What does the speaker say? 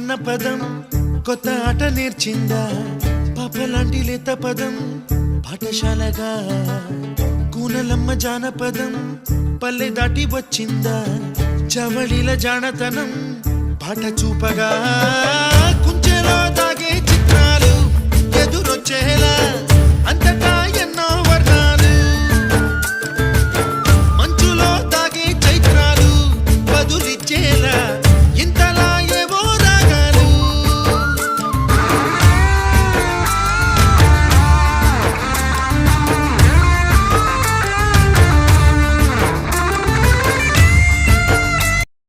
అన్న పదం కొత్త ఆట నేర్చిందా పాపలాంటి లేత పదం పాఠశాలగా కూనలమ్మ జానపదం పల్లె దాటి వచ్చిందా చవళిల జానతనం పాట చూపగా కుంచెలో దాగే చిత్రాలు ఎదురొచ్చేలా అంతటా